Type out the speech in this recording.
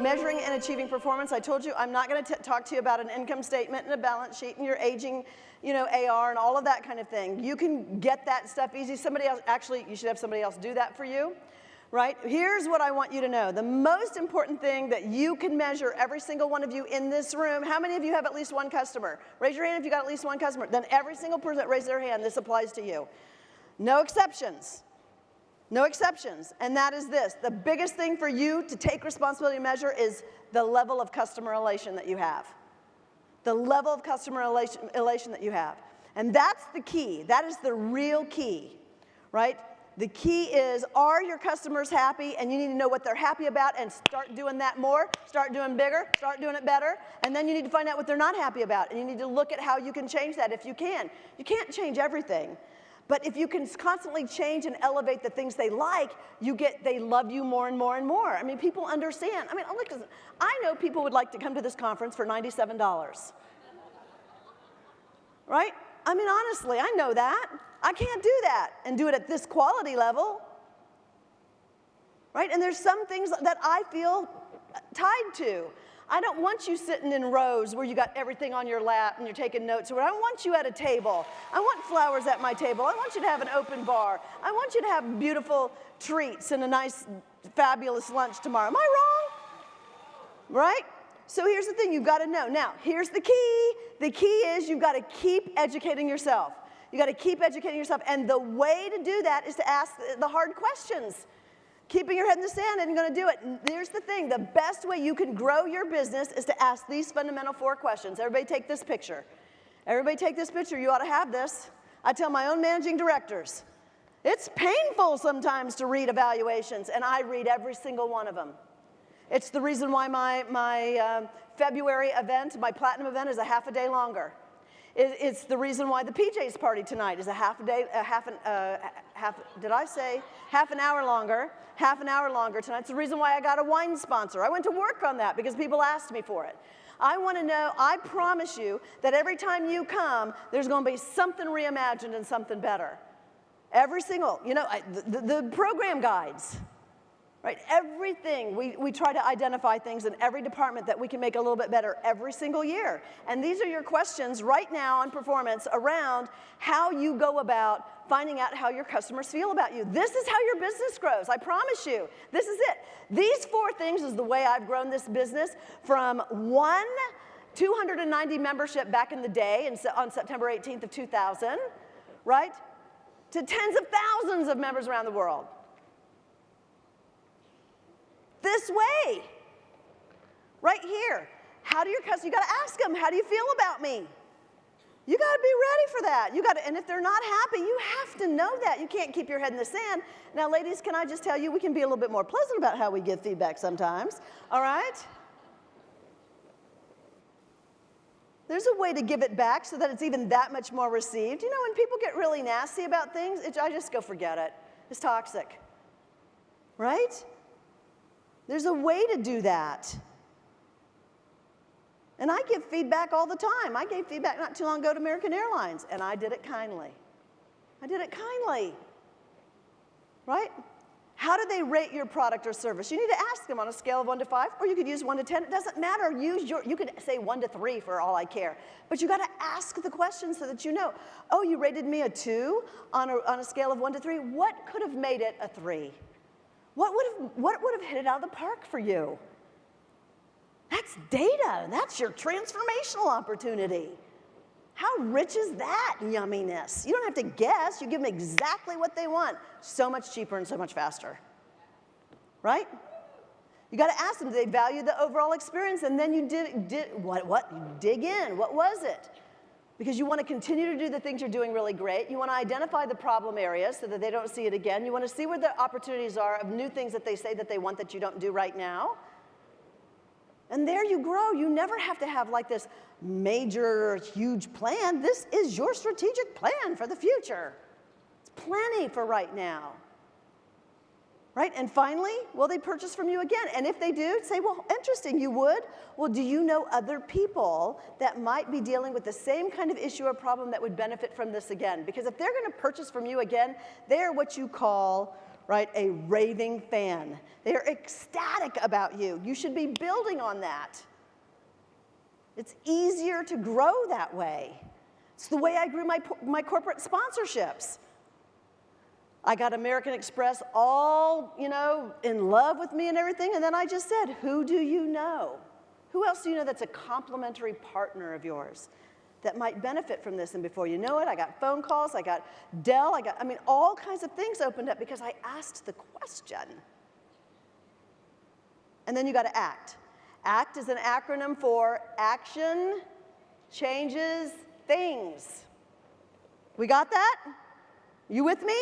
measuring and achieving performance. I told you I'm not going to talk to you about an income statement and a balance sheet and your aging, AR and all of that kind of thing. You can get that stuff easy. Somebody else, actually, you should have somebody else do that for you, right? Here's what I want you to know. The most important thing that you can measure, every single one of you in this room, how many of you have at least one customer? Raise your hand if you got at least one customer. Then every single person that raised their hand, this applies to you. No exceptions. No exceptions, and that is this. The biggest thing for you to take responsibility to measure is the level of customer elation that you have. The level of customer elation that you have. And that's the key. That is the real key, right? The key is, are your customers happy? And you need to know what they're happy about and start doing that more, start doing bigger, start doing it better. And then you need to find out what they're not happy about. And you need to look at how you can change that if you can. You can't change everything. But if you can constantly change and elevate the things they like, they love you more and more and more. I mean, people understand. I mean, look, I know people would like to come to this conference for $97. Right? I mean, honestly, I know that. I can't do that and do it at this quality level. Right? And there's some things that I feel tied to. I don't want you sitting in rows where you got everything on your lap and you're taking notes. I don't want you at a table. I want flowers at my table. I want you to have an open bar. I want you to have beautiful treats and a nice, fabulous lunch tomorrow. Am I wrong? Right? So here's the thing you've got to know. Now, here's the key. The key is you've got to keep educating yourself. You've got to keep educating yourself. And the way to do that is to ask the hard questions. Keeping your head in the sand isn't going to do it. And here's the thing. The best way you can grow your business is to ask these fundamental 4 questions. Everybody take this picture. Everybody take this picture. You ought to have this. I tell my own managing directors, it's painful sometimes to read evaluations, and I read every single one of them. It's the reason why my February event, my platinum event, is a half a day longer. It's the reason why the PJ's party tonight is a half an hour longer. Half an hour longer tonight. It's the reason why I got a wine sponsor. I went to work on that because people asked me for it. I want to know, I promise you that every time you come, there's going to be something reimagined and something better. Every single, the program guides. Right? Everything, we try to identify things in every department that we can make a little bit better every single year. And these are your questions right now on performance around how you go about finding out how your customers feel about you. This is how your business grows, I promise you. This is it. These 4 things is the way I've grown this business from 290 membership back in the day on September 18th of 2000, right? To tens of thousands of members around the world. This way, right here. How do your customers, you got to ask them, how do you feel about me? You got to be ready for that. And if they're not happy, you have to know that. You can't keep your head in the sand. Now, ladies, can I just tell you, we can be a little bit more pleasant about how we give feedback sometimes, all right? There's a way to give it back so that it's even that much more received. You know, when people get really nasty about things, I just go forget it. It's toxic, right? There's a way to do that. And I give feedback all the time. I gave feedback not too long ago to American Airlines, and I did it kindly. I did it kindly, right? How do they rate your product or service? You need to ask them on a scale of 1 to 5, or you could use 1 to 10. It doesn't matter. You could say 1 to 3 for all I care. But you got to ask the question so that you know. Oh, you rated me a 2 on a scale of 1 to 3. What could have made it a 3? What would have hit it out of the park for you? That's data. That's your transformational opportunity. How rich is that yumminess? You don't have to guess. You give them exactly what they want. So much cheaper and so much faster. Right? You got to ask them, do they value the overall experience? And then you you dig in. What was it? Because you want to continue to do the things you're doing really great. You want to identify the problem areas so that they don't see it again. You want to see where the opportunities are of new things that they say that they want that you don't do right now. And there you grow. You never have to have like this major, huge plan. This is your strategic plan for the future. It's plenty for right now. Right? And finally, will they purchase from you again? And if they do, say, well, interesting, you would? Well, do you know other people that might be dealing with the same kind of issue or problem that would benefit from this again? Because if they're going to purchase from you again, they are what you call right? A raving fan. They are ecstatic about you. You should be building on that. It's easier to grow that way. It's the way I grew my corporate sponsorships. I got American Express all, in love with me and everything, and then I just said, who do you know? Who else do you know that's a complimentary partner of yours that might benefit from this? And before you know it, I got phone calls, I got Dell, all kinds of things opened up because I asked the question. And then you got to act. ACT is an acronym for Action Changes Things. We got that? You with me?